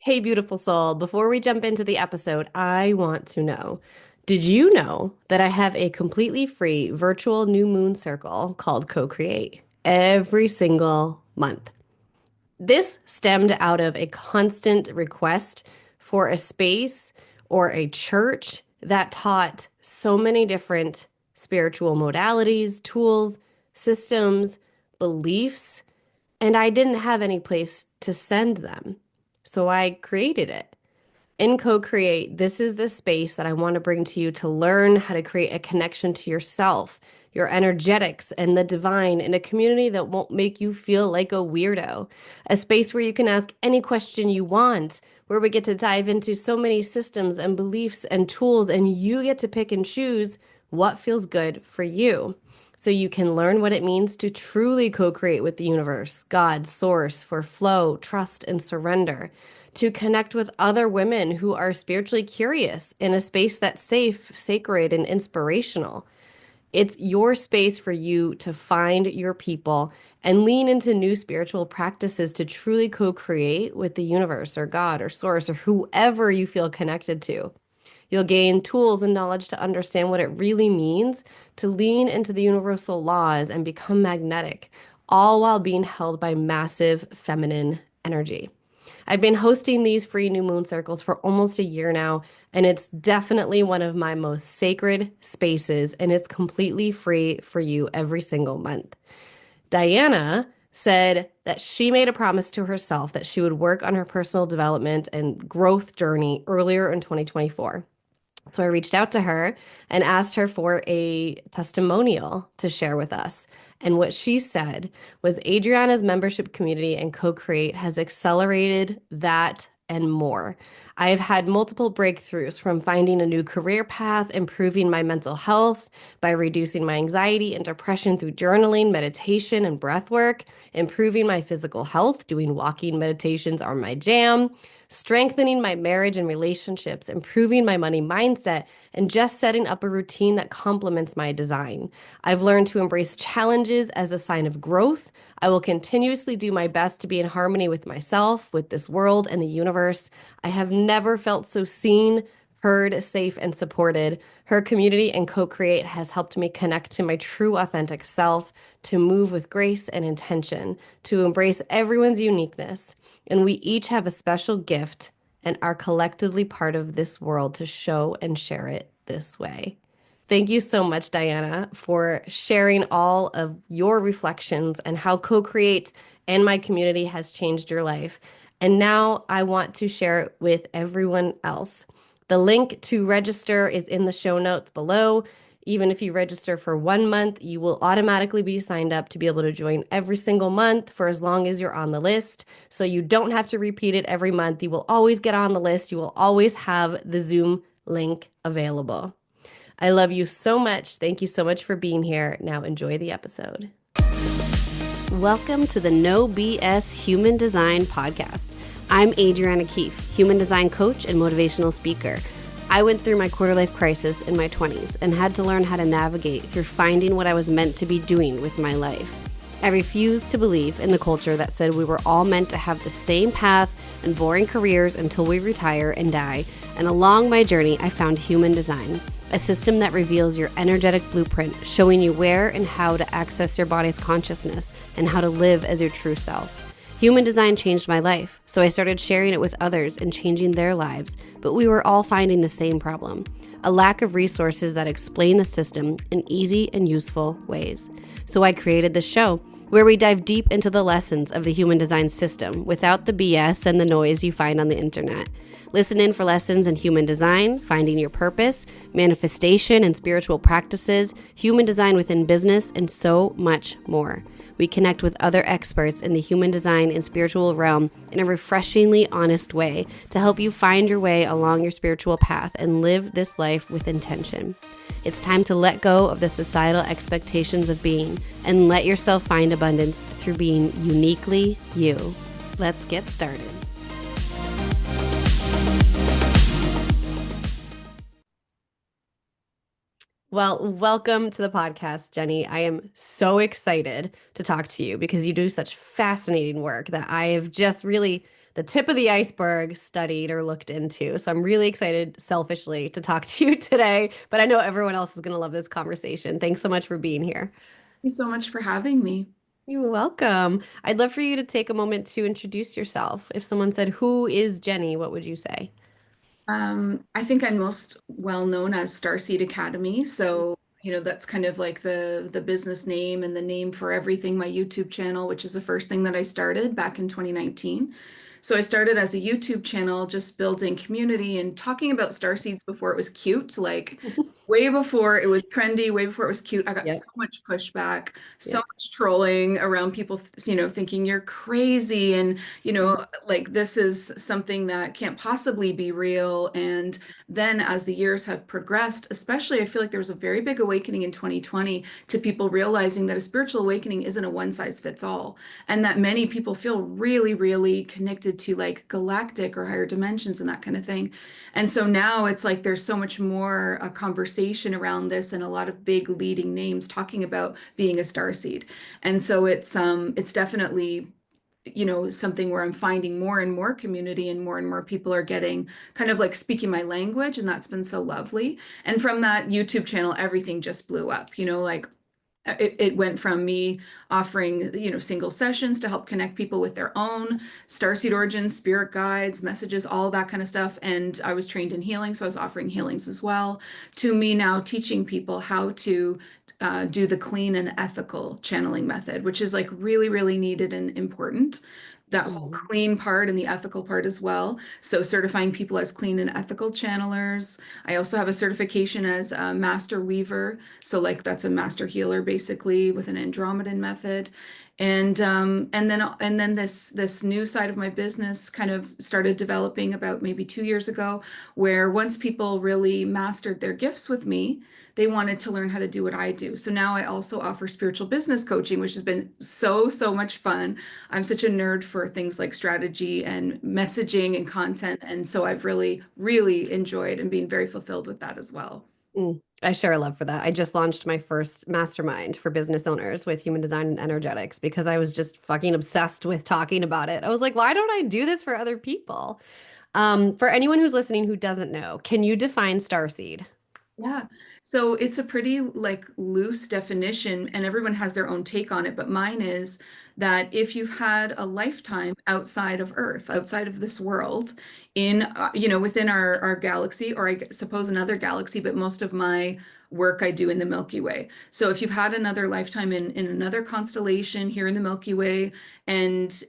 Hey, beautiful soul. Before we jump into the episode, I want to know, did you know that I have a completely free virtual new moon circle called Co-Create every single month? This stemmed out of a constant request for a space or a church that taught so many different spiritual modalities, tools, systems, beliefs, and I didn't have any place to send them. So I created it. In Co-Create, this is the space that I want to bring to you to learn how to create a connection to yourself, your energetics, and the divine in a community that won't make you feel like a weirdo. A space where you can ask any question you want, where we get to dive into so many systems and beliefs and tools, and you get to pick and choose what feels good for you. So you can learn what it means to truly co-create with the universe, God, source, for flow, trust, and surrender, to connect with other women who are spiritually curious in a space that's safe, sacred, and inspirational. It's your space for you to find your people and lean into new spiritual practices to truly co create with the universe or God or source or whoever you feel connected to. You'll gain tools and knowledge to understand what it really means to lean into the universal laws and become magnetic, all while being held by massive feminine energy. I've been hosting these free new moon circles for almost a year now, and it's definitely one of my most sacred spaces, and it's completely free for you every single month. Diana said that she made a promise to herself that she would work on her personal development and growth journey earlier in 2024. So I reached out to her and asked her for a testimonial to share with us. And what she said was Adriana's membership community and Co-Create has accelerated that and more. I have had multiple breakthroughs from finding a new career path, improving my mental health by reducing my anxiety and depression through journaling, meditation, and breath work, improving my physical health, doing walking meditations are my jam, strengthening my marriage and relationships, improving my money mindset, and just setting up a routine that complements my design. I've learned to embrace challenges as a sign of growth. I will continuously do my best to be in harmony with myself, with this world, and the universe. I have never felt so seen, heard, safe, and supported. Her community and Co-Create has helped me connect to my true authentic self, to move with grace and intention, to embrace everyone's uniqueness. And we each have a special gift and are collectively part of this world to show and share it this way. Thank you so much, Diana, for sharing all of your reflections and how Co-Create and my community has changed your life. And now I want to share it with everyone else. The link to register is in the show notes below. Even if you register for 1 month, you will automatically be signed up to be able to join every single month for as long as you're on the list. So you don't have to repeat it every month. You will always get on the list. You will always have the Zoom link available. I love you so much. Thank you so much for being here. Now enjoy the episode. Welcome to the No BS Human Design Podcast. I'm Adriana Keefe, human design coach and motivational speaker. I went through my quarter-life crisis in my 20s and had to learn how to navigate through finding what I was meant to be doing with my life. I refused to believe in the culture that said we were all meant to have the same path and boring careers until we retire and die, and along my journey, I found human design, a system that reveals your energetic blueprint, showing you where and how to access your body's consciousness and how to live as your true self. Human design changed my life, so I started sharing it with others and changing their lives, but we were all finding the same problem: a lack of resources that explain the system in easy and useful ways. So I created this show where we dive deep into the lessons of the human design system without the BS and the noise you find on the internet. Listen in for lessons in human design, finding your purpose, manifestation and spiritual practices, human design within business, and so much more. We connect with other experts in the human design and spiritual realm in a refreshingly honest way to help you find your way along your spiritual path and live this life with intention. It's time to let go of the societal expectations of being and let yourself find abundance through being uniquely you. Let's get started. Well, welcome to the podcast, Jenny. I am so excited to talk to you because you do such fascinating work that I have just really the tip of the iceberg studied or looked into. So I'm really excited, selfishly, to talk to you today. But I know everyone else is going to love this conversation. Thanks so much for being here. You so much for having me. You're welcome. I'd love for you to take a moment to introduce yourself. If someone said, "Who is Jenny?" what would you say? I think I'm most well known as Starseed Academy. So, that's kind of like the business name and the name for everything, my YouTube channel, which is the first thing that I started back in 2019. So I started as a YouTube channel, just building community and talking about starseeds before it was cute, like way before it was trendy, way before it was cute. I got so Yep. much pushback, so Yep. much trolling around people, thinking you're crazy and like this is something that can't possibly be real. And then as the years have progressed, especially, I feel like there was a very big awakening in 2020 to people realizing that a spiritual awakening isn't a one size fits all, and that many people feel really, really connected to like galactic or higher dimensions and that kind of thing. And so now it's like there's so much more a conversation around this and a lot of big leading names talking about being a starseed. And so it's definitely something where I'm finding more and more community and more people are getting kind of like speaking my language, and that's been so lovely. And from that YouTube channel, everything just blew up, like it went from me offering, single sessions to help connect people with their own starseed origins, spirit guides, messages, all that kind of stuff. And I was trained in healing, so I was offering healings as well, to me now teaching people how to do the clean and ethical channeling method, which is like really, really needed and important. That whole Mhm. clean part and the ethical part as well. So certifying people as clean and ethical channelers. I also have a certification as a master weaver. So like that's a master healer basically with an Andromedan method. And then this new side of my business kind of started developing about maybe 2 years ago, where once people really mastered their gifts with me, they wanted to learn how to do what I do. So now I also offer spiritual business coaching, which has been so much fun. I'm such a nerd for things like strategy and messaging and content. And so I've really enjoyed and been very fulfilled with that as well. I share a love for that. I just launched my first mastermind for business owners with human design and energetics because I was just fucking obsessed with talking about it. I was like, why don't I do this for other people? For anyone who's listening who doesn't know, can you define starseed? Yeah. So it's a pretty like loose definition and everyone has their own take on it, but mine is that if you've had a lifetime outside of Earth, outside of this world, in within our galaxy, or suppose another galaxy, but most of my work I do in the Milky Way. So if you've had another lifetime in another constellation here in the Milky Way, and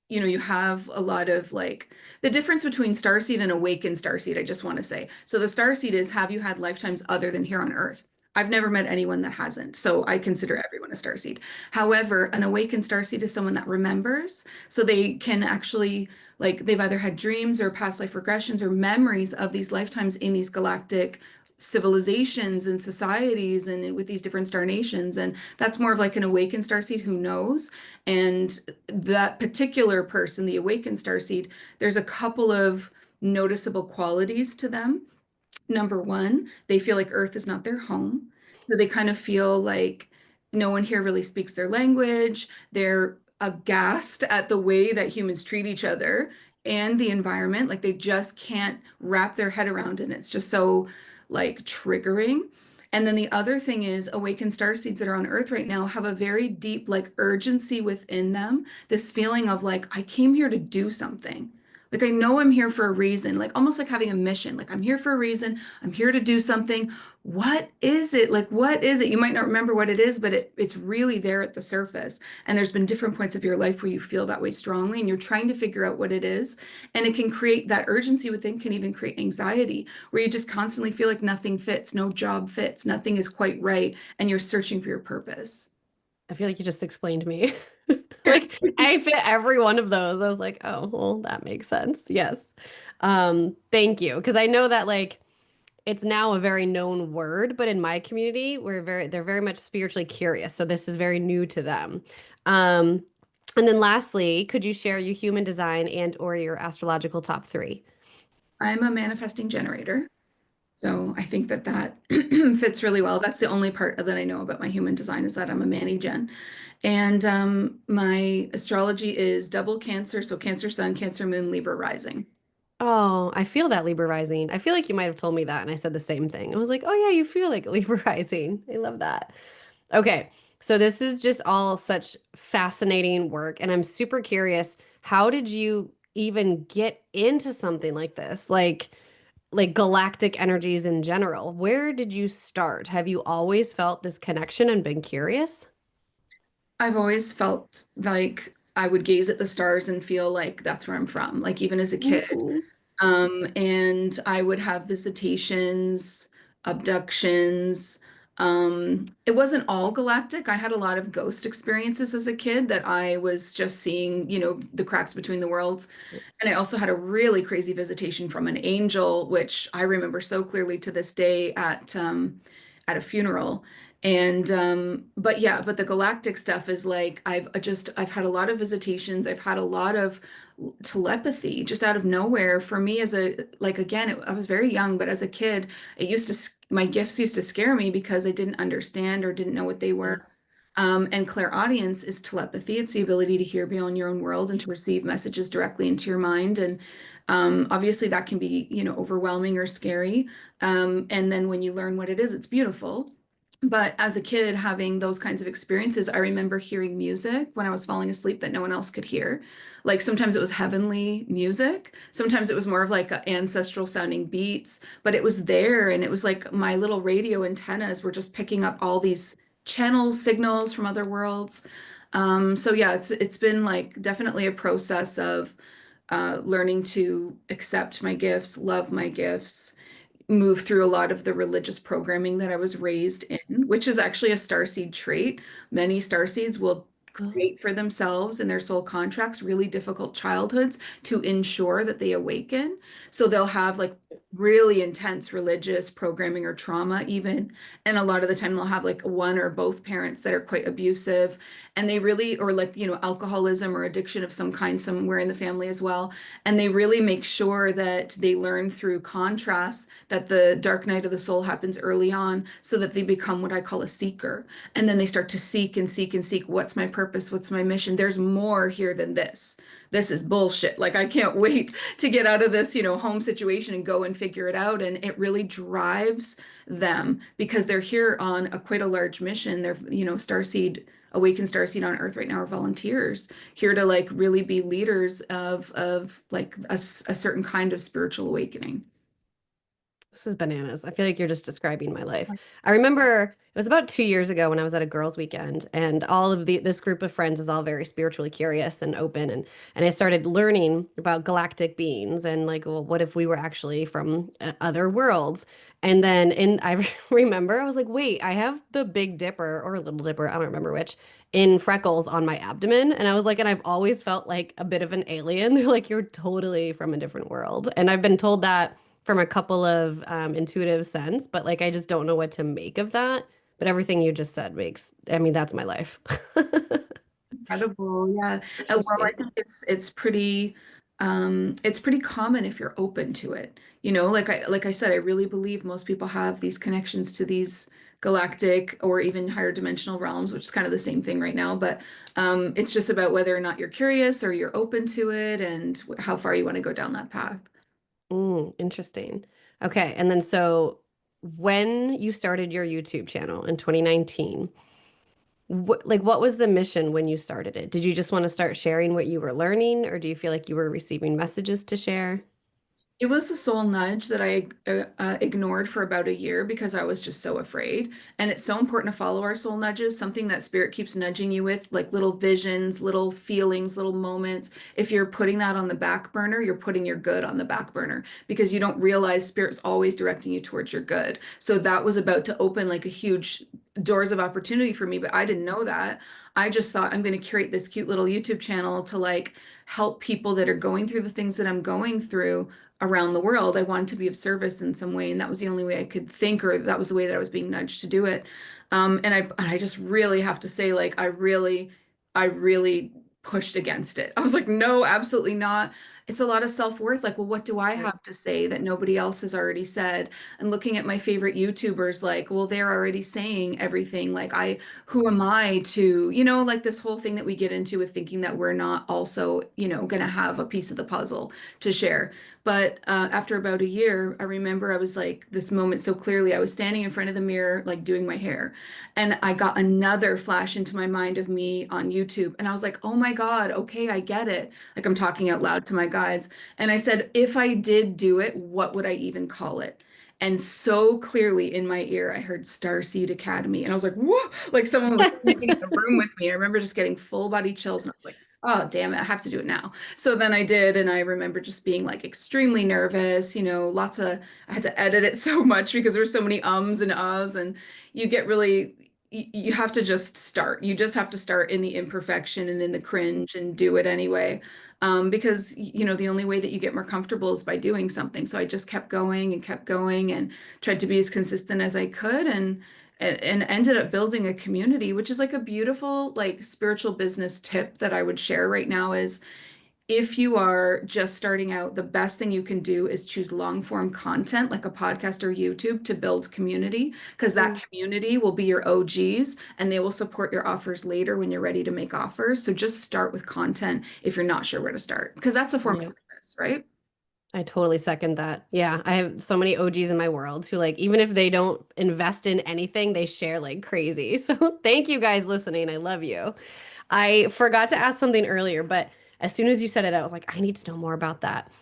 you have a lot of like the difference between starseed and awakened starseed, I just want to say. So the starseed is, have you had lifetimes other than here on Earth? I've never met anyone that hasn't, so I consider everyone a starseed. However, an awakened starseed is someone that remembers, so they can actually, like, they've either had dreams or past life regressions or memories of these lifetimes in these galactic civilizations and societies and with these different star nations. And that's more of like an awakened starseed who knows. And that particular person, the awakened starseed, there's a couple of noticeable qualities to them. Number one, they feel like Earth is not their home. So they kind of feel like no one here really speaks their language. They're aghast at the way that humans treat each other and the environment. Like they just can't wrap their head around it. It's just so like triggering. And then the other thing is awakened starseeds that are on Earth right now have a very deep like urgency within them. This feeling of like, I came here to do something. Like I know I'm here for a reason, like almost like having a mission. Like I'm here for a reason. I'm here to do something. What is it? Like what is it? You might not remember what it is, but it's really there at the surface. And there's been different points of your life where you feel that way strongly and you're trying to figure out what it is. And it can create that urgency within, can even create anxiety where you just constantly feel like nothing fits, no job fits, nothing is quite right, and you're searching for your purpose. I feel like you just explained me. Like I fit every one of those. I was like, oh, well, that makes sense. Yes. Thank you. Because I know that like it's now a very known word, but in my community, they're very much spiritually curious. So this is very new to them. Um, and then lastly, could you share your human design and or your astrological top three? I'm a manifesting generator. So I think that that fits really well. That's the only part that I know about my human design is that I'm a Manny Gen. And my astrology is double Cancer, so Cancer Sun, Cancer Moon, Libra rising. Oh, I feel that Libra rising. I feel like you might have told me that, and I said the same thing. I was like, oh yeah, you feel like Libra rising. I love that. Okay, so this is just all such fascinating work, and I'm super curious. How did you even get into something like this? Like galactic energies in general. Where did you start? Have you always felt this connection and been curious? I've always felt like I would gaze at the stars and feel like that's where I'm from, like even as a kid. Ooh. And I would have visitations, abductions. It wasn't all galactic. I had a lot of ghost experiences as a kid that I was just seeing, the cracks between the worlds. And I also had a really crazy visitation from an angel, which I remember so clearly to this day at a funeral. And but yeah, but the galactic stuff is like I've had a lot of visitations. I've had a lot of telepathy just out of nowhere for me as a like again I was very young, but as a kid it used to my gifts used to scare me because I didn't understand or didn't know what they were. And clairaudience is telepathy. It's the ability to hear beyond your own world and to receive messages directly into your mind. And obviously that can be, overwhelming or scary. And then when you learn what it is, it's beautiful. But as a kid, having those kinds of experiences, I remember hearing music when I was falling asleep that no one else could hear. Like sometimes it was heavenly music, sometimes it was more of like ancestral sounding beats, but it was there. And it was like my little radio antennas were just picking up all these channels, signals from other worlds. So yeah, it's been like definitely a process of learning to accept my gifts, love my gifts, move through a lot of the religious programming that I was raised in, which is actually a starseed trait. Many starseeds will Oh. create for themselves in their soul contracts really difficult childhoods to ensure that they awaken. So they'll have like really intense religious programming or trauma even, and a lot of the time they'll have like one or both parents that are quite abusive, and they really or like alcoholism or addiction of some kind somewhere in the family as well, and they really make sure that they learn through contrast that the dark night of the soul happens early on so that they become what I call a seeker. And then they start to seek and seek and seek. What's my purpose? What's my mission? There's more here than this. This is bullshit. Like, I can't wait to get out of this, home situation and go and figure it out. And it really drives them because they're here on quite a large mission. They're, Starseed, Awakened Starseed on Earth right now are volunteers here to like really be leaders of like a certain kind of spiritual awakening. This is bananas. I feel like you're just describing my life. I remember it was about 2 years ago when I was at a girls' weekend, and all of this group of friends is all very spiritually curious and open, and I started learning about galactic beings and like, well, what if we were actually from other worlds? And then I remember I was like, wait, I have the Big Dipper or Little Dipper, I don't remember which, in freckles on my abdomen, and I was like, and I've always felt like a bit of an alien. They're like, you're totally from a different world, and I've been told that from a couple of intuitive sense, but like I just don't know what to make of that. But everything you just said makes, I mean, that's my life. Incredible. Yeah. Well, I Interesting. think it's pretty common if you're open to it. Like I said, I really believe most people have these connections to these galactic or even higher dimensional realms, which is kind of the same thing right now. But it's just about whether or not you're curious or you're open to it and how far you want to go down that path. Interesting. Okay. And then so when you started your YouTube channel in 2019, what was the mission when you started it? Did you just want to start sharing what you were learning, or do you feel like you were receiving messages to share? It was a soul nudge that I ignored for about a year because I was just so afraid. And it's so important to follow our soul nudges, something that spirit keeps nudging you with, like little visions, little feelings, little moments. If you're putting that on the back burner, you're putting your good on the back burner because you don't realize spirit's always directing you towards your good. So that was about to open like a huge doors of opportunity for me, but I didn't know that. I just thought I'm going to curate this cute little YouTube channel to like help people that are going through the things that I'm going through around the world. I wanted to be of service in some way, and that was the only way I could think, or that was the way that I was being nudged to do it. And I just really have to say, like, I really pushed against it. I was like, no, absolutely not. it's a lot of self-worth. Like, well, what do I have to say that nobody else has already said? And looking at my favorite YouTubers, like, well, they're already saying everything. Like, who am I to, like this whole thing that we get into with thinking that we're not also, going to have a piece of the puzzle to share. But after about a year, I remember I was like this moment so clearly. I was standing in front of the mirror, like doing my hair, and I got another flash into my mind of me on YouTube. And I was like, oh my God, okay, I get it. Like I'm talking out loud to my guides. And I said, if I did do it, what would I even call it? And so clearly in my ear, I heard Starseed Academy. And I was like, whoa, like someone was standing in the room with me. I remember just getting full body chills. And I was like, oh, damn it, I have to do it now. So then I did. And I remember just being like extremely nervous, I had to edit it so much because there were so many ums and ahs. And you get really, you have to just start. You just have to start in the imperfection and in the cringe and do it anyway. Because the only way that you get more comfortable is by doing something. So I just kept going and tried to be as consistent as I could and ended up building a community, which is like a beautiful like spiritual business tip that I would share right now is if you are just starting out, the best thing you can do is choose long form content like a podcast or YouTube to build community, because that community will be your OGs and they will support your offers later when you're ready to make offers. So just start with content if you're not sure where to start, because that's a form of Yeah. service, right? I totally second that. Yeah, I have so many OGs in my world who like even if they don't invest in anything, they share like crazy. So thank you guys listening. I love you. I forgot to ask something earlier, but as soon as you said it, I was like, I need to know more about that.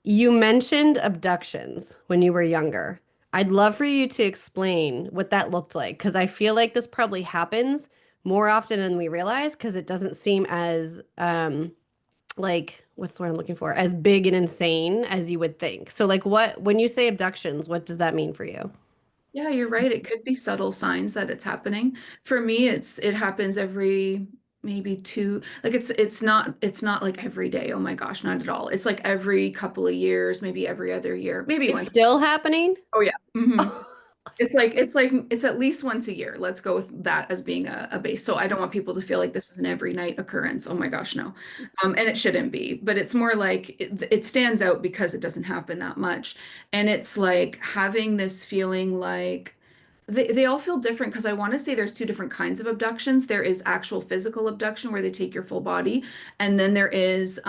You mentioned abductions when you were younger. I'd love for you to explain what that looked like because I feel like this probably happens more often than we realize because it doesn't seem as like what's the word I'm looking for? As big and insane as you would think. So like what when you say abductions, what does that mean for you? Yeah, you're right. It could be subtle signs that it's happening. For me, it happens every maybe two, like it's not like every day. Oh my gosh, not at all. It's like every couple of years, maybe every other year, maybe It's once. still happening? Oh yeah. It's like it's at least once a year. Let's go with that as being a base. So I don't want people to feel like this is an every night occurrence. Oh my gosh, no. And it shouldn't be, but it's more like it stands out because it doesn't happen that much. And it's like having this feeling like they all feel different because I want to say there's two different kinds of abductions. There is actual physical abduction where they take your full body, and then there is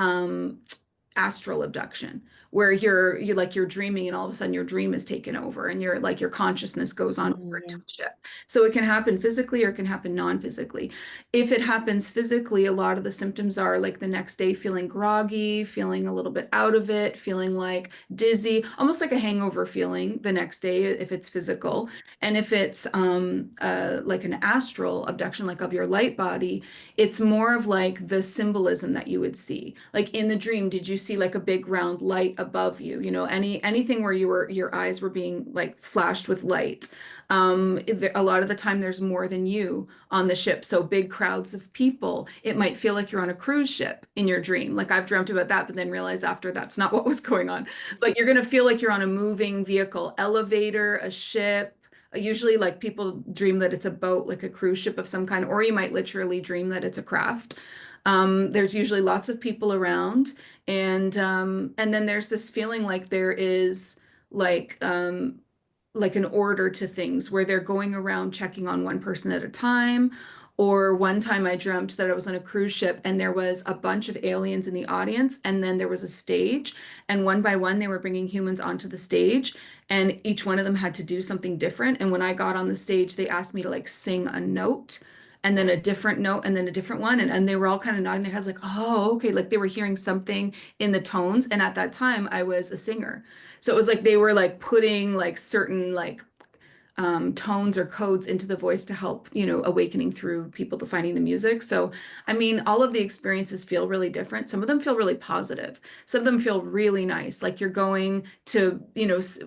astral abduction where you're like you're dreaming and all of a sudden your dream is taken over and your consciousness goes on Oh, over to yeah. a ship. So it can happen physically or it can happen non-physically. If it happens physically, a lot of the symptoms are like the next day feeling groggy, feeling a little bit out of it, feeling like dizzy, almost like a hangover feeling the next day if it's physical. And if it's like an astral abduction, like of your light body, it's more of like the symbolism that you would see. Like in the dream, did you see like a big round light above you? Anything where your eyes were being like flashed with light. A lot of the time there's more than you on the ship. So big crowds of people. It might feel like you're on a cruise ship in your dream. Like I've dreamt about that, but then realized after that's not what was going on. But you're gonna feel like you're on a moving vehicle, elevator, a ship. Usually, like people dream that it's a boat, like a cruise ship of some kind, or you might literally dream that it's a craft. There's usually lots of people around, and then there's this feeling like there is like like an order to things where they're going around checking on one person at a time. Or one time I dreamt that I was on a cruise ship and there was a bunch of aliens in the audience, and then there was a stage, and one by one they were bringing humans onto the stage, and each one of them had to do something different. And when I got on the stage, they asked me to like sing a note and then a different note and then a different one. And they were all kind of nodding their heads like, oh, okay. Like they were hearing something in the tones. And at that time, I was a singer. So it was like they were like putting like certain like tones or codes into the voice to help, awakening through people to finding the music. So, I mean, all of the experiences feel really different. Some of them feel really positive. Some of them feel really nice. Like you're going to,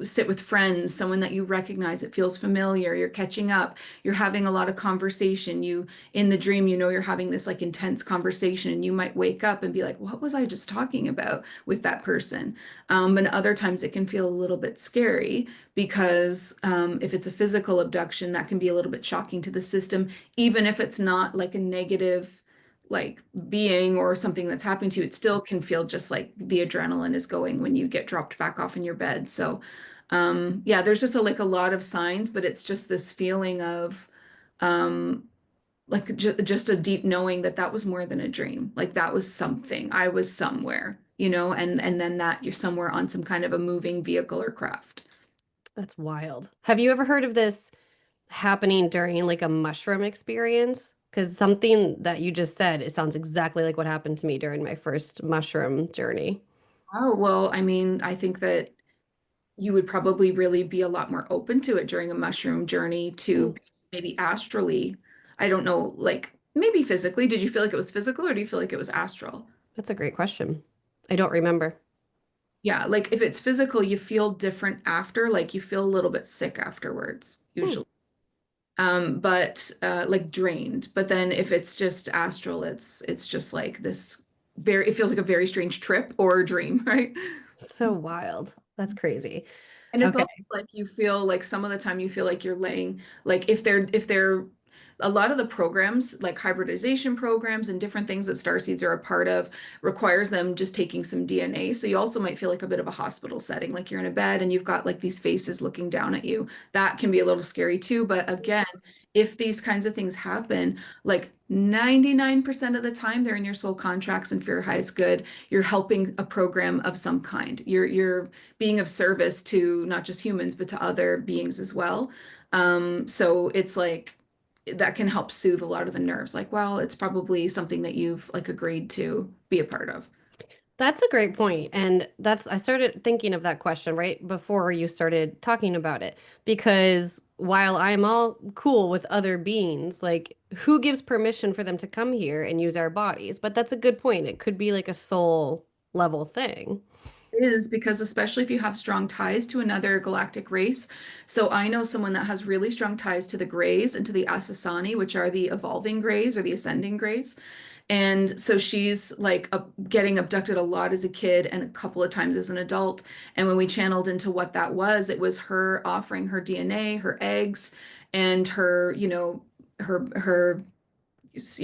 sit with friends, someone that you recognize. It feels familiar. You're catching up. You're having a lot of conversation. In the dream, you're having this like intense conversation, and you might wake up and be like, what was I just talking about with that person? And other times it can feel a little bit scary because if it's a physical abduction, that can be a little bit shocking to the system, even if it's not like a negative, like being or something that's happening to you, it still can feel just like the adrenaline is going when you get dropped back off in your bed. So, yeah, there's just like a lot of signs, but it's just this feeling of, um, like just a deep knowing that that was more than a dream. Like that was something. I was somewhere, and then that you're somewhere on some kind of a moving vehicle or craft. That's wild. Have you ever heard of this happening during like a mushroom experience? Because something that you just said, it sounds exactly like what happened to me during my first mushroom journey. Oh, well, I mean, I think that you would probably really be a lot more open to it during a mushroom journey Hmm, to maybe astrally. I don't know, like maybe physically. Did you feel like it was physical or do you feel like it was astral? that's a great question. I don't remember. Yeah, like if it's physical, you feel different after, like you feel a little bit sick afterwards, Hmm. usually. But like drained. But then if it's just astral, it's just like this very, it feels like a very strange trip or a dream, right? So wild. That's crazy. And it's Okay. also like you feel like some of the time you feel like you're laying, like if they're a lot of the programs, like hybridization programs and different things that starseeds are a part of, requires them just taking some DNA. So you also might feel like a bit of a hospital setting, like you're in a bed and you've got like these faces looking down at you. That can be a little scary too. But again, if these kinds of things happen, like 99% of the time they're in your soul contracts and for your highest good, you're helping a program of some kind. You're being of service to not just humans, but to other beings as well. So it's like that can help soothe a lot of the nerves. Like, well, it's probably something that you've like agreed to be a part of. That's a great point. And I started thinking of that question right before you started talking about it. Because while I'm all cool with other beings, like who gives permission for them to come here and use our bodies? But that's a good point. It could be like a soul level thing. Is because especially if you have strong ties to another galactic race. So I know someone that has really strong ties to the Greys and to the Asasani, which are the evolving Greys or the ascending Greys. And so she's like getting abducted a lot as a kid and a couple of times as an adult. And when we channeled into what that was, it was her offering her DNA, her eggs, and her, her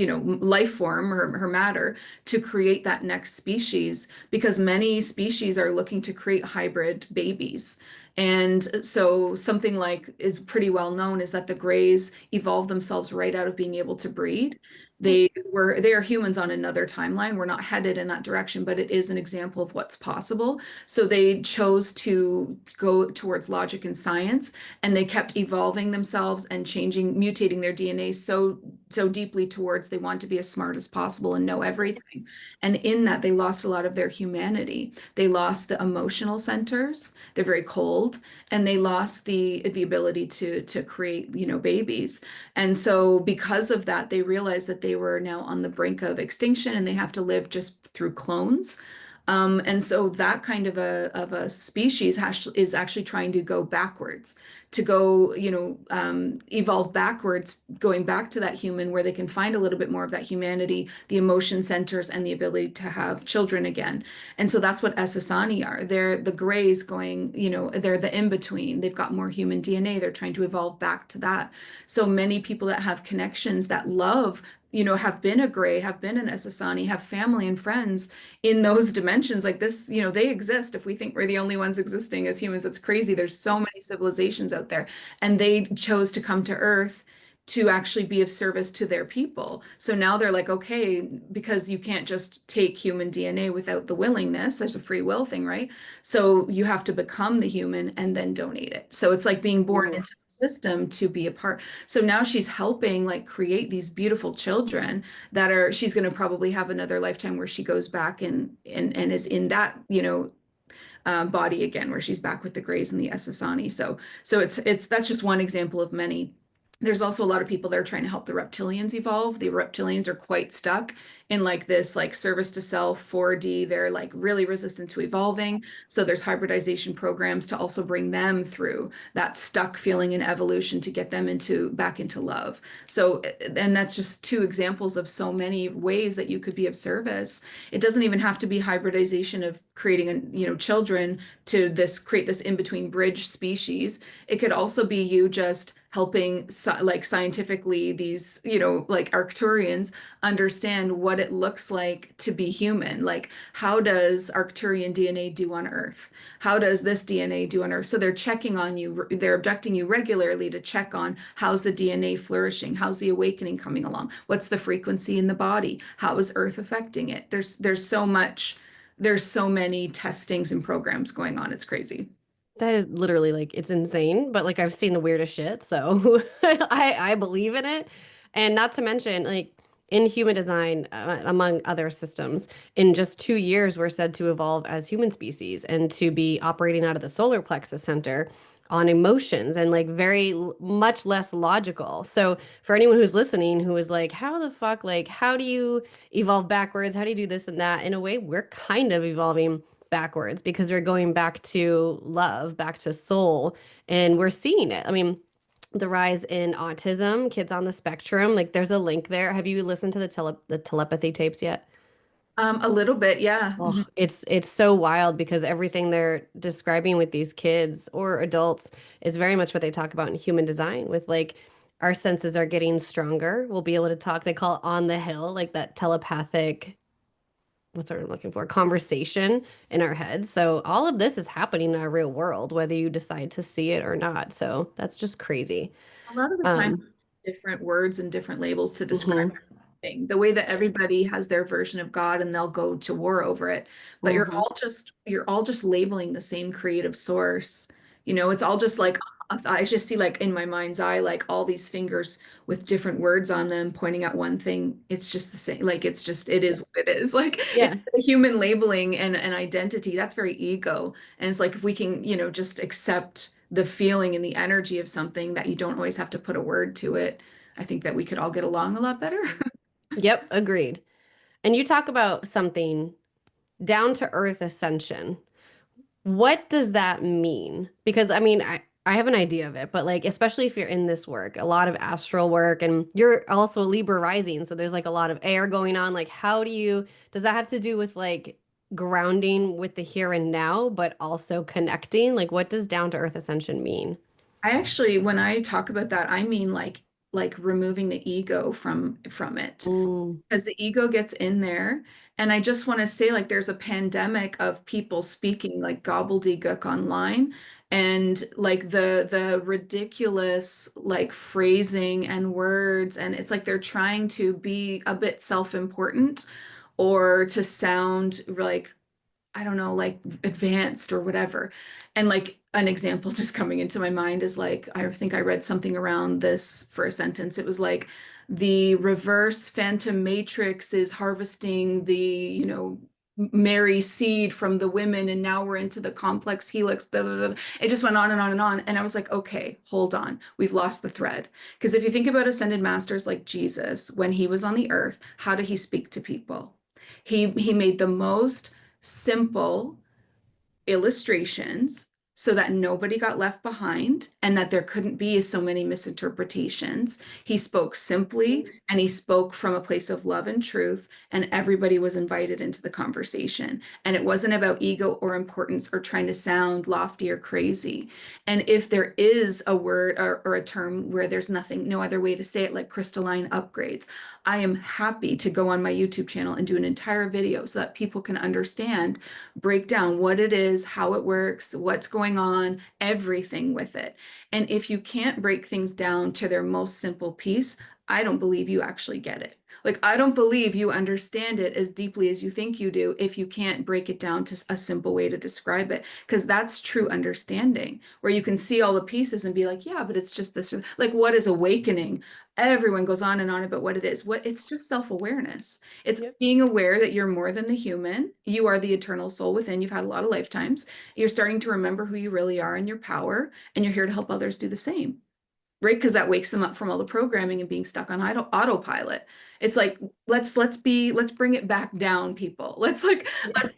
life form, her matter, to create that next species, because many species are looking to create hybrid babies. And so something like is pretty well known is that the Greys evolved themselves right out of being able to breed. They are humans on another timeline. We're not headed in that direction, but it is an example of what's possible. So they chose to go towards logic and science, and they kept evolving themselves and changing, mutating their DNA so deeply towards they want to be as smart as possible and know everything. And in that, they lost a lot of their humanity. They lost the emotional centers. They're very cold, and they lost the ability to create, babies. And so because of that, they realized that they were now on the brink of extinction and they have to live just through clones. And so that kind of a species is actually trying to go backwards, to go, evolve backwards, going back to that human where they can find a little bit more of that humanity, the emotion centers, and the ability to have children again. And so that's what Essassani are. They're the grays going, they're the in-between. They've got more human DNA. They're trying to evolve back to that. So many people that have connections that love, have been a gray, have been an Essassani, have family and friends in those dimensions like this, they exist. If we think we're the only ones existing as humans, it's crazy. There's so many civilizations out there, and they chose to come to Earth to actually be of service to their people. So now they're like, okay, because you can't just take human DNA without the willingness. There's a free will thing, right? So you have to become the human and then donate it. So it's like being born Ooh. into the system to be a part. So now she's helping like create these beautiful children she's going to probably have another lifetime where she goes back and is in that, body again, where she's back with the Greys and the Essassani. So it's that's just one example of many. There's also a lot of people that are trying to help the reptilians evolve. The reptilians are quite stuck in like this like service to self 4D. They're like really resistant to evolving. So there's hybridization programs to also bring them through that stuck feeling in evolution to get them into back into love. So and that's just two examples of so many ways that you could be of service. It doesn't even have to be hybridization of creating children to this create this in-between bridge species. It could also be you just helping like scientifically these, like Arcturians understand what it looks like to be human. Like, how does Arcturian DNA do on Earth? How does this DNA do on Earth? So they're checking on you, they're abducting you regularly to check on how's the DNA flourishing, how's the awakening coming along, what's the frequency in the body, how is Earth affecting it? There's so much, there's so many testings and programs going on. It's crazy. That is literally like it's insane, but like I've seen the weirdest shit, so I believe in it. And not to mention, like in human design, among other systems, in just 2 years, we're said to evolve as human species and to be operating out of the solar plexus center on emotions and like much less logical. So for anyone who's listening who is like, how the fuck, like, how do you evolve backwards? How do you do this and that? In a way, we're kind of evolving backwards because we're going back to love, back to soul, and we're seeing it. I mean, the rise in autism, kids on the spectrum, like there's a link there. Have you listened to the telepathy tapes yet? A little bit, yeah. Oh, Mhm. it's so wild because everything they're describing with these kids or adults is very much what they talk about in human design with like our senses are getting stronger. We'll be able to talk, they call it on the hill, like that telepathic what's the word I'm looking for? Conversation in our heads. So all of this is happening in our real world, whether you decide to see it or not. So that's just crazy. A lot of the time, Um, different words and different labels to describe mhm, thing. The way that everybody has their version of God and they'll go to war over it. But mhm. you're all just labeling the same creative source. It's all just like I just see like in my mind's eye like all these fingers with different words on them pointing at one thing. It's just the same. Like it's just it is what it is. Like it's Yeah. the human labeling and identity. That's very ego. And it's like if we can, just accept the feeling and the energy of something that you don't always have to put a word to it. I think that we could all get along a lot better. Yep, agreed. And you talk about something down to earth ascension. What does that mean? Because I mean, I have an idea of it, but like, especially if you're in this work, a lot of astral work, and you're also Libra rising, so there's like a lot of air going on. Like, does that have to do with like grounding with the here and now, but also connecting? Like, what does down to earth ascension mean? I actually, when I talk about that, I mean like removing the ego from it. Mm, Because the ego gets in there. And I just want to say, like, there's a pandemic of people speaking like gobbledygook online, and like the ridiculous like phrasing and words, and it's like they're trying to be a bit self-important or to sound like I don't know, like advanced or whatever. And like an example just coming into my mind is like, I think I read something around this for a sentence. It was like, the reverse phantom matrix is harvesting the, Mary seed from the women, and now we're into the complex helix. Da, da, da. It just went on and on and on. And I was like, okay, hold on. We've lost the thread. Because if you think about ascended masters like Jesus, when he was on the earth, how did he speak to people? He made the most simple illustrations so that nobody got left behind and that there couldn't be so many misinterpretations. He spoke simply and he spoke from a place of love and truth, and everybody was invited into the conversation. And it wasn't about ego or importance or trying to sound lofty or crazy. And if there is a word or a term where there's nothing, no other way to say it, like crystalline upgrades, I am happy to go on my YouTube channel and do an entire video so that people can understand, break down what it is, how it works, what's going on, everything with it. And if you can't break things down to their most simple piece, I don't believe you actually get it. Like, I don't believe you understand it as deeply as you think you do if you can't break it down to a simple way to describe it. Because that's true understanding, where you can see all the pieces and be like, yeah, but it's just this. Like, what is awakening? Everyone goes on and on about what it is. What it's just self-awareness. It's yep. being aware that you're more than the human. You are the eternal soul within. You've had a lot of lifetimes. You're starting to remember who you really are and your power, and you're here to help others do the same, right? Because that wakes them up from all the programming and being stuck on autopilot. It's like let's bring it back down, people. Yeah. Let's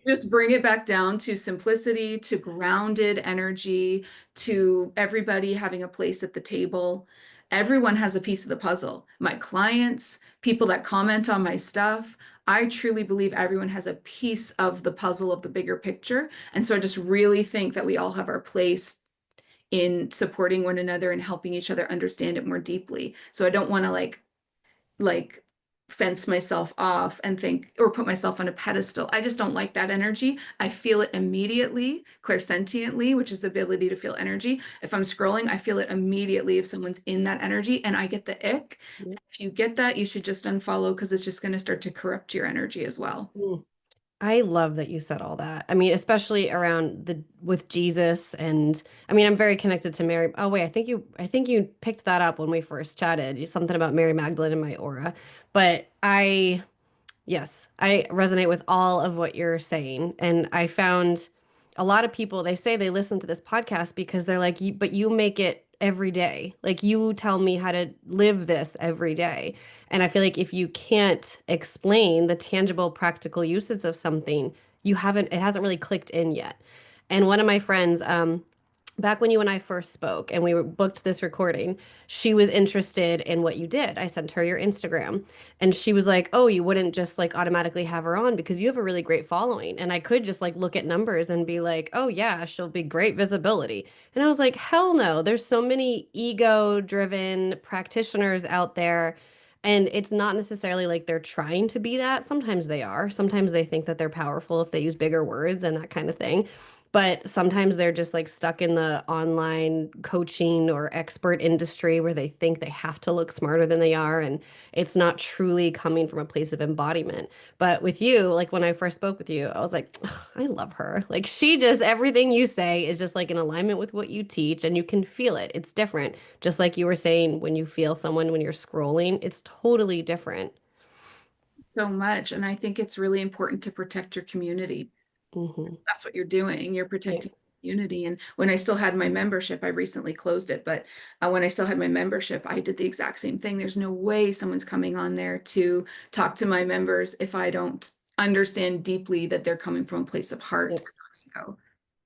just bring it back down to simplicity, to grounded energy, to everybody having a place at the table. Everyone has a piece of the puzzle. My clients, people that comment on my stuff, I truly believe everyone has a piece of the puzzle of the bigger picture. And so I just really think that we all have our place in supporting one another and helping each other understand it more deeply. So I don't want to like fence myself off and think or put myself on a pedestal. I just don't like that energy. I feel it immediately, clairsentiently, which is the ability to feel energy. If I'm scrolling, I feel it immediately if someone's in that energy and I get the ick. Yeah. If you get that, you should just unfollow because it's just going to start to corrupt your energy as well. Mm. I love that you said all that. I mean, especially around the with Jesus and I mean, I'm very connected to Mary. Oh wait, I think you picked that up when we first chatted. Something about Mary Magdalene in my aura. But yes, I resonate with all of what you're saying. And I found a lot of people, they say they listen to this podcast because they're like, but you make it every day. Like you tell me how to live this every day. And I feel like if you can't explain the tangible, practical uses of something, it hasn't really clicked in yet. And one of my friends, back when you and I first spoke and booked this recording, she was interested in what you did. I sent her your Instagram and she was like, "Oh, you wouldn't just like automatically have her on because you have a really great following." And I could just like look at numbers and be like, "Oh, yeah, she'll be great visibility." And I was like, "Hell no. There's so many ego-driven practitioners out there." And it's not necessarily like they're trying to be that. Sometimes they are. Sometimes they think that they're powerful if they use bigger words and that kind of thing. But sometimes they're just like stuck in the online coaching or expert industry where they think they have to look smarter than they are. And it's not truly coming from a place of embodiment. But with you, like when I first spoke with you, I was like, "Ugh, I love her. Like everything you say is just like in alignment with what you teach and you can feel it. It's different. Just like you were saying, when you feel someone when you're scrolling, it's totally different." So much. And I think it's really important to protect your community. Hmm. That's what you're doing. You're Yeah. protecting the community. And when I still had my membership, I recently closed it, but when I still had my membership, I did the exact same thing. There's no way someone's coming on there to talk to my members if I don't understand deeply that they're coming from a place of heart Yep. and not ego.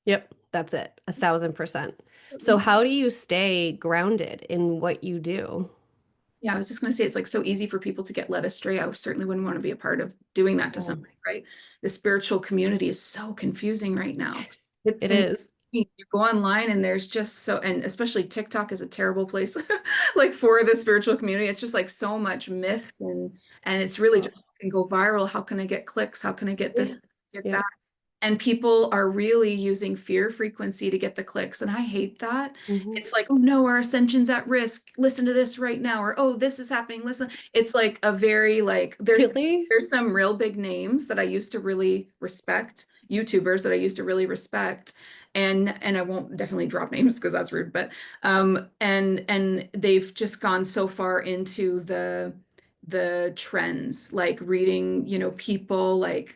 Yep, that's it. 1,000%. So how do you stay grounded in what you do? Yeah, I was just going to say it's like so easy for people to get led astray. I certainly wouldn't want to be a part of doing that to Um, somebody, right? The spiritual community is so confusing right now. yes, It's it insane. is. You go online and there's just so, and especially TikTok is a terrible place like for the spiritual community. It's just like so much myths and it's really Oh, just can go viral. How can I get clicks? How can I get yeah. this, get that? Yep. And people are really using fear frequency to get the clicks. And I hate that. Hmm. It's like, oh no, our ascension's at risk. Listen to this right now. Or, oh, this is happening. Listen. It's like a very like Really? there's some real big names that I used to really respect, YouTubers that I used to really respect. And I won't definitely drop names because that's rude, but and they've just gone so far into the trends, like reading, people like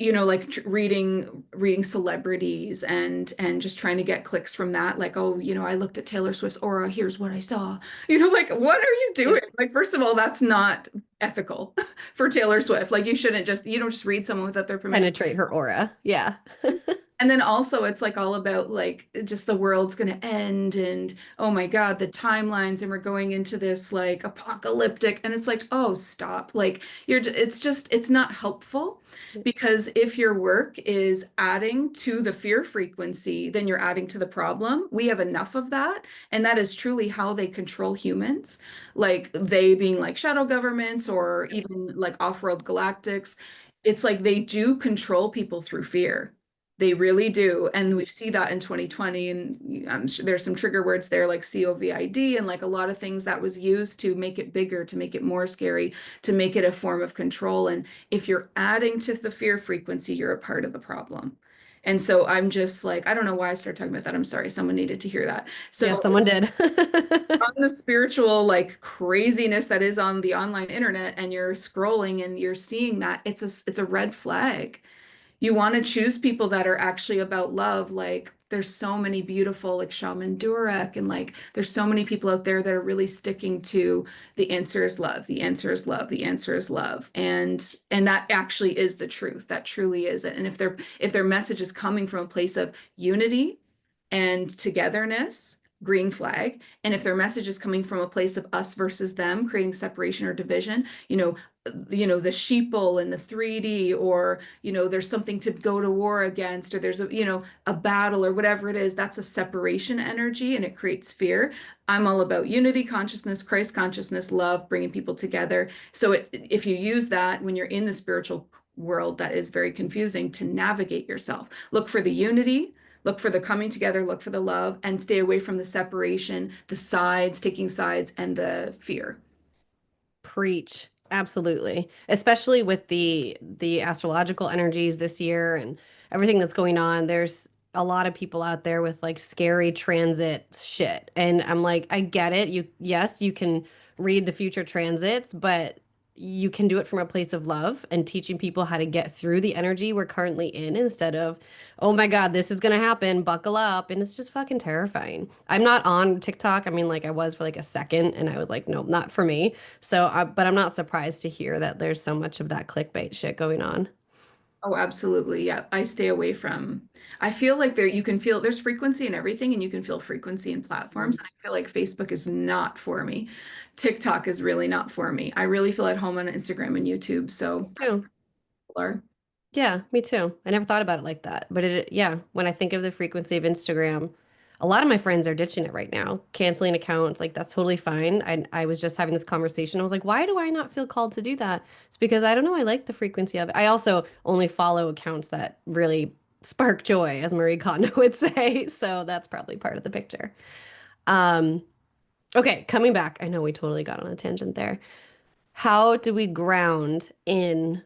like reading celebrities and just trying to get clicks from that, like, oh, I looked at Taylor Swift's aura, here's what I saw. Like, what are you Yeah. doing? Like, first of all, that's not ethical for Taylor Swift. Like, you don't just read someone without their permission. Penetrate her aura. Yeah. And then also it's like all about like just the world's going to end and oh my God, the timelines and we're going into this like apocalyptic and it's like, oh, stop. Like it's not helpful because if your work is adding to the fear frequency, then you're adding to the problem. We have enough of that. And that is truly how they control humans, like they being like shadow governments or even like off-world galactics. It's like they do control people through fear. They really do. And we see that in 2020. And I'm sure there's some trigger words there like COVID and like a lot of things that was used to make it bigger, to make it more scary, to make it a form of control. And if you're adding to the fear frequency, you're a part of the problem. And so I'm just like, I don't know why I started talking about that. I'm sorry. Someone needed to hear that. So Yeah, someone did. on the spiritual like craziness that is on the online internet and you're scrolling and you're seeing that, it's a red flag. You want to choose people that are actually about love. Like there's so many beautiful like Shaman Durek and like there's so many people out there that are really sticking to the answer is love, the answer is love, the answer is love. And that actually is the truth. That truly is it. And if their message is coming from a place of unity and togetherness, green flag. And if their message is coming from a place of us versus them, creating separation or division, the sheeple in the 3D, or, there's something to go to war against, or there's a battle or whatever it is. That's a separation energy and it creates fear. I'm all about unity consciousness, Christ consciousness, love, bringing people together. So if you use that when you're in the spiritual world, that is very confusing to navigate yourself. Look for the unity. Look for the coming together, look for the love, and stay away from the separation, the sides, taking sides, and the fear. Preach. Absolutely. Especially with the astrological energies this year and everything that's going on. There's a lot of people out there with like scary transit shit. And I'm like, I get it. Yes, you can read the future transits, but you can do it from a place of love and teaching people how to get through the energy we're currently in instead of, oh my God, this is gonna happen, buckle up. And it's just fucking terrifying. I'm not on TikTok. I mean, like I was for like a second and I was like, nope, not for me. So, but I'm not surprised to hear that there's so much of that clickbait shit going on. Oh, absolutely. Yeah. I stay away from, I feel like you can feel there's frequency in everything, and you can feel frequency in platforms. Mm. And I feel like Facebook is not for me. TikTok is really not for me. I really feel at home on Instagram and YouTube. Me So that's too. where people are. Yeah, me too. I never thought about it like that. But yeah, when I think of the frequency of Instagram, a lot of my friends are ditching it right now, canceling accounts. Like that's totally fine. I was just having this conversation. I was like, why do I not feel called to do that? It's because I don't know. I like the frequency of it. I also only follow accounts that really spark joy, as Marie Kondo would say. So that's probably part of the picture. Um, okay, coming back. I know we totally got on a tangent there. How do we ground in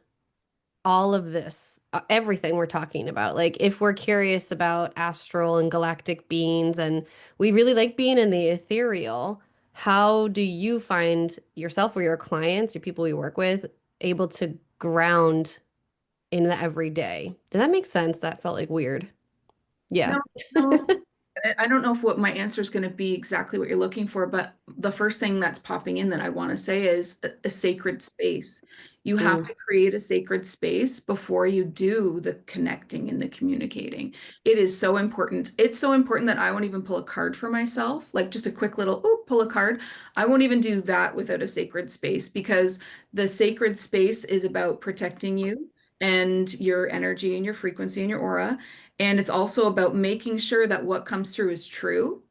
all of this, everything we're talking about? Like, if we're curious about astral and galactic beings and we really like being in the ethereal, how do you find yourself or your clients, your people you work with, able to ground in the everyday? Did that make sense? That felt like weird. Yeah. No, no. I don't know if what my answer is going to be exactly what you're looking for, but the first thing that's popping in that I want to say is a sacred space. You have Mm. to create a sacred space before you do the connecting and the communicating. It is so important. It's so important that I won't even pull a card for myself, like just a quick little, oh, pull a card. I won't even do that without a sacred space, because the sacred space is about protecting you and your energy and your frequency and your aura. And it's also about making sure that what comes through is true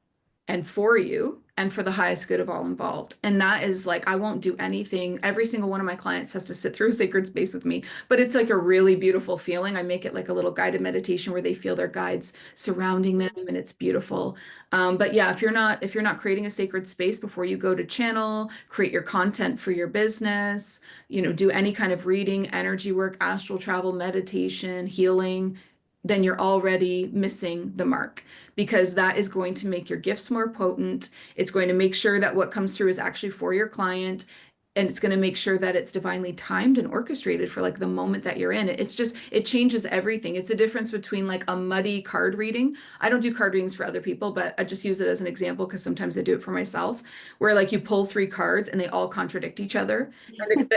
and for you and for the highest good of all involved. And that is like, I won't do anything. Every single one of my clients has to sit through a sacred space with me, but it's like a really beautiful feeling. I make it like a little guided meditation where they feel their guides surrounding them, and it's beautiful. But yeah, if you're not creating a sacred space before you go to channel, create your content for your business, do any kind of reading, energy work, astral travel, meditation, healing, then you're already missing the mark, because that is going to make your gifts more potent. It's going to make sure that what comes through is actually for your client. And it's going to make sure that it's divinely timed and orchestrated for like the moment that you're in. It's just, it changes everything. It's a difference between like a muddy card reading. I don't do card readings for other people, but I just use it as an example because sometimes I do it for myself, where like you pull three cards and they all contradict each other.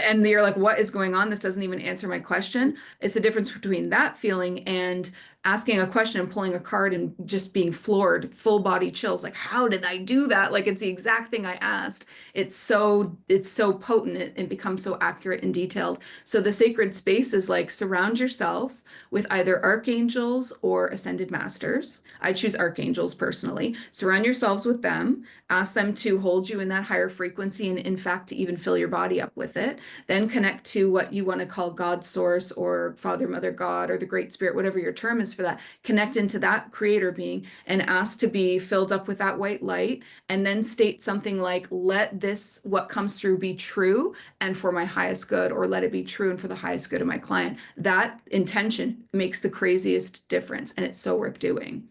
And you're like, what is going on? This doesn't even answer my question. It's a difference between that feeling and asking a question and pulling a card and just being floored, full body chills. Like, how did I do that? Like, it's the exact thing I asked. It's so potent. It becomes so accurate and detailed. So the sacred space is like, surround yourself with either archangels or ascended masters. I choose archangels personally. Surround yourselves with them. Ask them to hold you in that higher frequency, and in fact, to even fill your body up with it. Then connect to what you want to call God source or Father, Mother, God, or the Great Spirit, whatever your term is for that. Connect into that creator being and ask to be filled up with that white light. And then state something like, let this, what comes through, be true and for my highest good, or let it be true and for the highest good of my client. That intention makes the craziest difference, and it's so worth doing.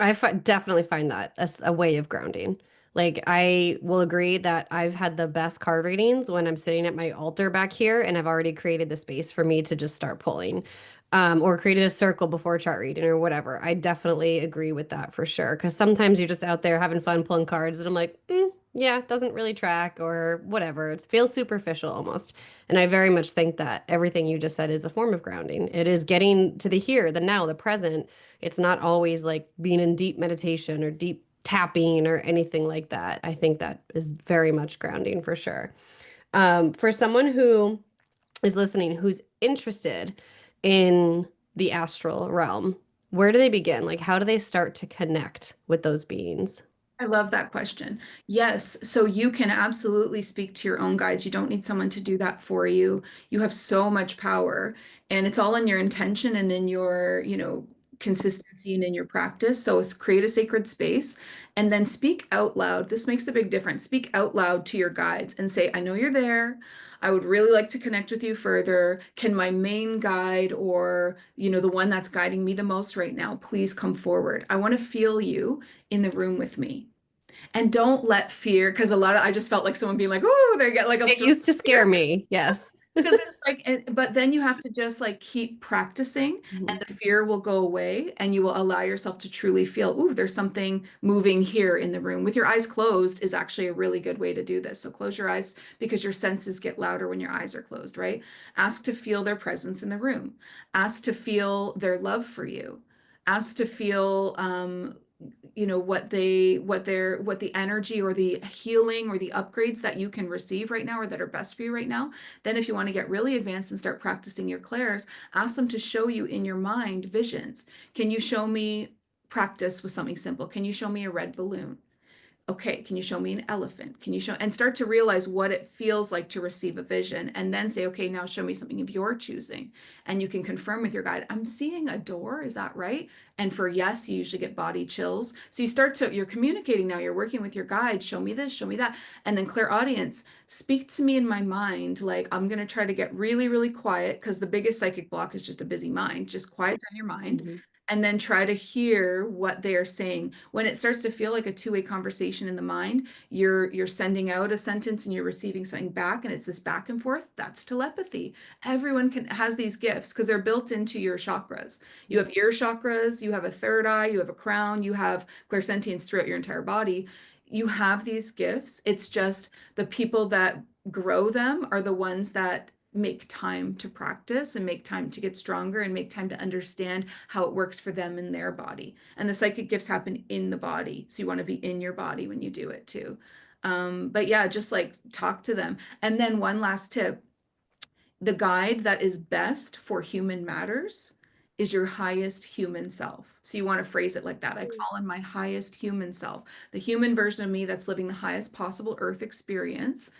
Definitely find that as a way of grounding. Like, I will agree that I've had the best card readings when I'm sitting at my altar back here and I've already created the space for me to just start pulling, or created a circle before chart reading or whatever. I definitely agree with that for sure. Because sometimes you're just out there having fun pulling cards and I'm like, yeah, it doesn't really track or whatever. It feels superficial almost. And I very much think that everything you just said is a form of grounding. It is getting to the here, the now, the present. It's not always like being in deep meditation or deep tapping or anything like that. I think that is very much grounding for sure. For someone who is listening who's interested in the astral realm, where do they begin? Like, how do they start to connect with those beings? I love that question. Yes, so you can absolutely speak to your own guides. You don't need someone to do that for you. You have so much power, and it's all in your intention and in your, consistency and in your practice. So it's create a sacred space and then speak out loud. This makes a big difference. Speak out loud to your guides and say, I know you're there. I would really like to connect with you further. Can my main guide or, the one that's guiding me the most right now, please come forward. I want to feel you in the room with me. And don't let fear, because I just felt like someone being like, oh, they get like a It thrill used to here. scare me. Yes. Because it's like, but then you have to just like keep practicing and Mhm. the fear will go away and you will allow yourself to truly feel, ooh, there's something moving here in the room. With your eyes closed is actually a really good way to do this. So close your eyes because your senses get louder when your eyes are closed, right? Ask to feel their presence in the room. Ask to feel their love for you. Ask to feel what the energy or the healing or the upgrades that you can receive right now or that are best for you right now. Then if you want to get really advanced and start practicing your clairs, ask them to show you in your mind visions. Can you show me practice with something simple? Can you show me a red balloon? Okay, can you show me an elephant? Can you show and start to realize what it feels like to receive a vision and then say, okay, now show me something of your choosing. And you can confirm with your guide, I'm seeing a door, is that right? And for yes, you usually get body chills. So you're communicating now, you're working with your guide, show me this, show me that. And then clairaudience, speak to me in my mind. Like I'm going to try to get really, really quiet because the biggest psychic block is just a busy mind. Just quiet down your mind Mhm. and then try to hear what they are saying. When it starts to feel like a two-way conversation in the mind, you're sending out a sentence and you're receiving something back, and it's this back and forth. That's telepathy. Everyone has these gifts because they're built into your chakras. You have ear chakras, you have a third eye, you have a crown, you have clairsentience throughout your entire body. You have these gifts. It's just the people that grow them are the ones that make time to practice and make time to get stronger and make time to understand how it works for them in their body. And the psychic gifts happen in the body. So you want to be in your body when you do it too. But yeah, just like talk to them. And then one last tip, the guide that is best for human matters is your highest human self. So you want to phrase it like that. I call in my highest human self, the human version of me that's living the highest possible earth experience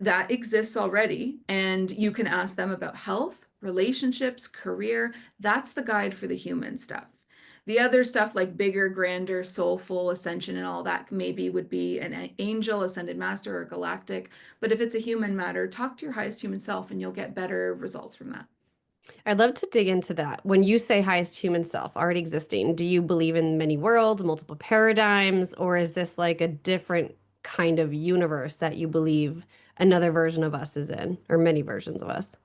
that exists already, and you can ask them about health, relationships, career. That's the guide for the human stuff. The other stuff like bigger, grander, soulful, ascension, and all that maybe would be an angel, ascended master, or galactic. But if it's a human matter, talk to your highest human self and you'll get better results from that. I'd love to dig into that. When you say highest human self already existing, do you believe in many worlds, multiple paradigms, or is this like a different kind of universe that you believe another version of us is in, or many versions of us?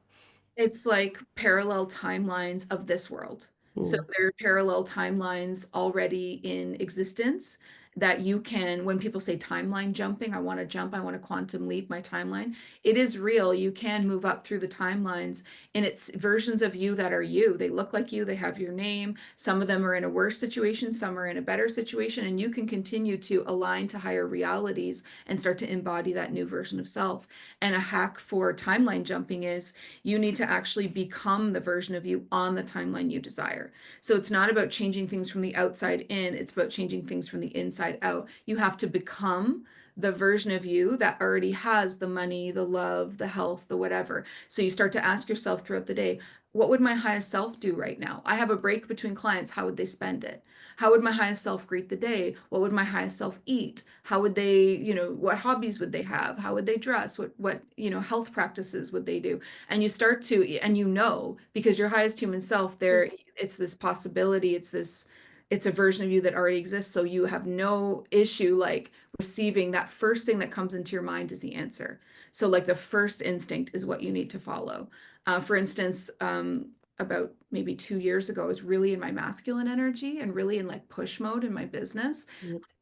It's like parallel timelines of this world. So Hmm. there are parallel timelines already in existence that you can, when people say timeline jumping, I want to jump, I want to quantum leap my timeline. It is real. You can move up through the timelines and it's versions of you that are you. They look like you, they have your name. Some of them are in a worse situation, some are in a better situation, and you can continue to align to higher realities and start to embody that new version of self. And a hack for timeline jumping is you need to actually become the version of you on the timeline you desire. So it's not about changing things from the outside in, it's about changing things from the inside out. You have to become the version of you that already has the money, the love, the health, the whatever. So you start to ask yourself throughout the day, what would my highest self do right now? I have a break between clients. How would they spend it? How would my highest self greet the day? What would my highest self eat? How would they, what hobbies would they have? How would they dress? What health practices would they do? And you start to, and because your highest human self there, it's this possibility, it's a version of you that already exists. So you have no issue like receiving that first thing that comes into your mind is the answer. So like the first instinct is what you need to follow. For instance, about maybe 2 years ago, I was really in my masculine energy and really in like push mode in my business,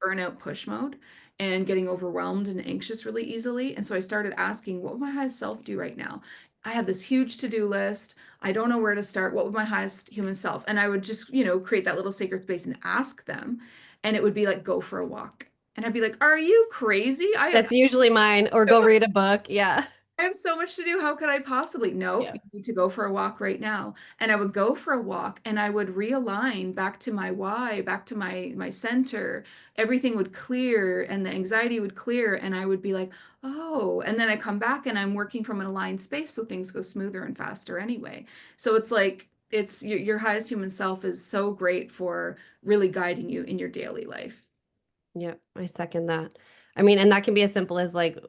burnout push mode, and getting overwhelmed and anxious really easily. And so I started asking, what would my highest self do right now? I have this huge to-do list. I don't know where to start. What would my highest human self? And I would just, create that little sacred space and ask them. And it would be like, go for a walk. And I'd be like, are you crazy? That's usually mine, or go read a book. Yeah. I have so much to do. How could I possibly? Nope, Yeah. you need to go for a walk right now. And I would go for a walk and I would realign back to my why, back to my center. Everything would clear and the anxiety would clear and I would be like, "Oh." And then I come back and I'm working from an aligned space so things go smoother and faster anyway. So it's like it's your highest human self is so great for really guiding you in your daily life. Yeah, I second that. I mean, and that can be as simple as like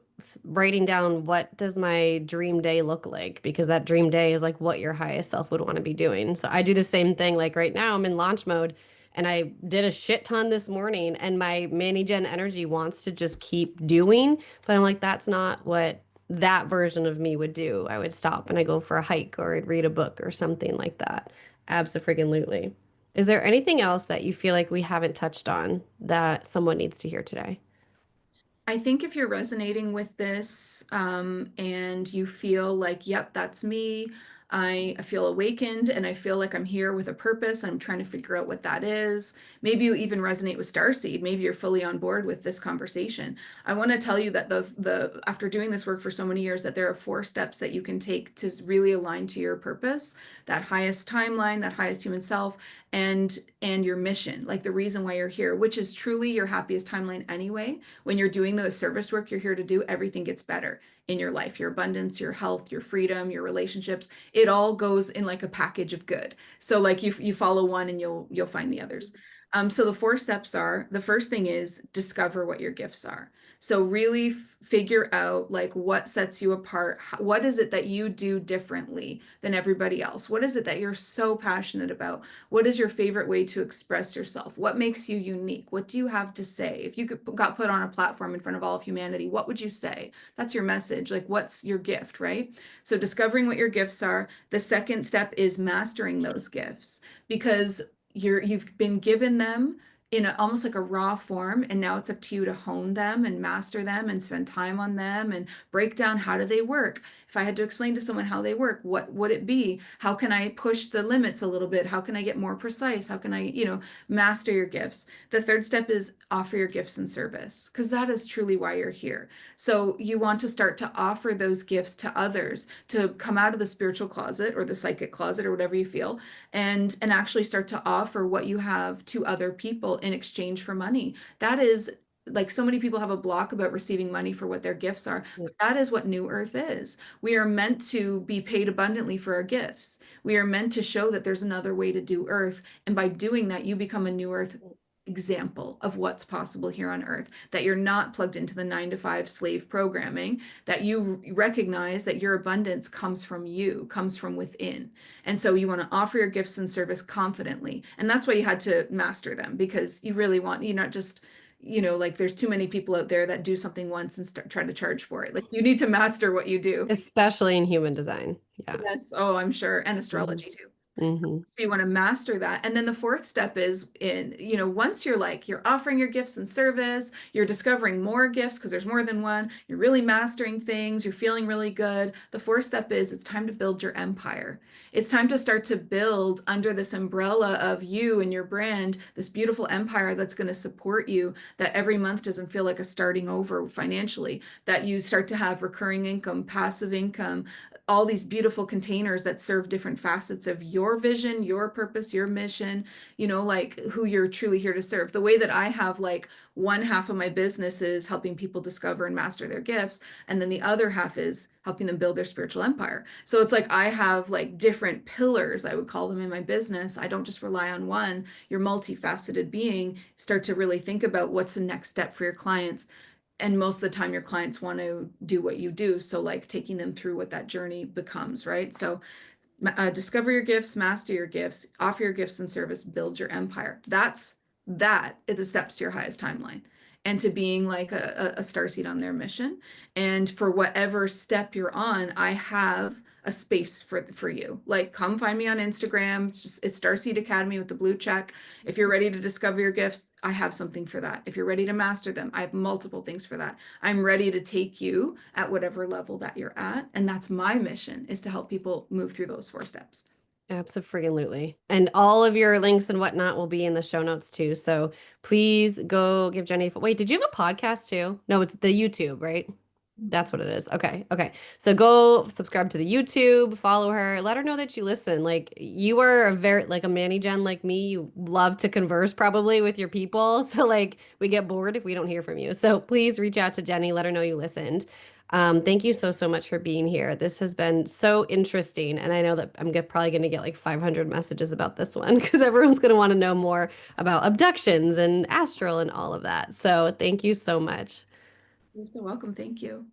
writing down what does my dream day look like because that dream day is like what your highest self would want to be doing. So I do the same thing. Like right now, I'm in launch mode and I did a shit ton this morning and my Manny Gen energy wants to just keep doing, but I'm like, that's not what that version of me would do. I would stop and I go for a hike or I'd read a book or something like that. Absolutely. Is there anything else that you feel like we haven't touched on that someone needs to hear today? I think if you're resonating with this and you feel like, yep, that's me, I feel awakened and I feel like I'm here with a purpose. I'm trying to figure out what that is. Maybe you even resonate with Starseed. Maybe you're fully on board with this conversation. I want to tell you that the after doing this work for so many years, that there are 4 steps that you can take to really align to your purpose, that highest timeline, that highest human self, and your mission, like the reason why you're here, which is truly your happiest timeline anyway. When you're doing the service work you're here to do, everything gets better in your life, your abundance, your health, your freedom, your relationships. It all goes in like a package of good. So like you follow one and you'll find the others. So the 4 steps are, the first thing is discover what your gifts are. So really figure out like what sets you apart. What is it that you do differently than everybody else? What is it that you're so passionate about? What is your favorite way to express yourself? What makes you unique? What do you have to say? If got put on a platform in front of all of humanity, what would you say? That's your message. Like, what's your gift, right? So, discovering what your gifts are. The second step is mastering those gifts because you've been given them in almost like a raw form, and now it's up to you to hone them and master them and spend time on them and break down how do they work. If I had to explain to someone how they work, what would it be? How can I push the limits a little bit? How can I get more precise? How can I, master your gifts? The third step is offer your gifts in service because that is truly why you're here. So you want to start to offer those gifts to others, to come out of the spiritual closet or the psychic closet or whatever you feel, and actually start to offer what you have to other people in exchange for money. That is, like, so many people have a block about receiving money for what their gifts are, Yeah. but that is what New Earth is. We are meant to be paid abundantly for our gifts. We are meant to show that there's another way to do Earth. And by doing that, you become a New Earth example of what's possible here on Earth, that you're not plugged into the 9 to 5 slave programming, that you recognize that your abundance comes from you, comes from within. And so you want to offer your gifts and service confidently. And that's why you had to master them, because you really want, you not just, like there's too many people out there that do something once and try to charge for it. Like you need to master what you do. Especially in human design. Yeah. Yes. Oh, I'm sure. And Hmm. astrology too. Hmm. So you want to master that. And then the fourth step is in, once you're offering your gifts and service, you're discovering more gifts because there's more than one, you're really mastering things, you're feeling really good. The fourth step is it's time to build your empire. It's time to start to build under this umbrella of you and your brand, this beautiful empire that's going to support you, that every month doesn't feel like a starting over financially, that you start to have recurring income, passive income, all these beautiful containers that serve different facets of your vision, your purpose, your mission, like who you're truly here to serve. The way that I have like one half of my business is helping people discover and master their gifts, and then the other half is helping them build their spiritual empire. So it's like I have like different pillars, I would call them, in my business. I don't just rely on one. You're multifaceted being. Start to really think about what's the next step for your clients, and most of the time your clients want to do what you do, so like taking them through what that journey becomes, right? So discover your gifts, master your gifts, offer your gifts and service, build your empire. That is the steps to your highest timeline and to being like a starseed on their mission. And for whatever step you're on, I have a space for you. Like, come find me on Instagram. It's Starseed Academy with the blue check. If you're ready to discover your gifts, I have something for that. If you're ready to master them, I have multiple things for that. I'm ready to take you at whatever level that you're at. And that's my mission, is to help people move through those 4 steps. Absolutely. And all of your links and whatnot will be in the show notes too. So please go give Jenny. Wait, did you have a podcast too? No, it's the YouTube, right? That's what it is. Okay. Okay. So go subscribe to the YouTube, follow her, let her know that you listen. Like you are a very like a Manny Gen like me. You love to converse probably with your people. So like we get bored if we don't hear from you. So please reach out to Jenny, let her know you listened. Thank you so much for being here. This has been so interesting, and I know that probably going to get like 500 messages about this one because everyone's going to want to know more about abductions and astral and all of that. So thank you so much. You're so welcome. Thank you.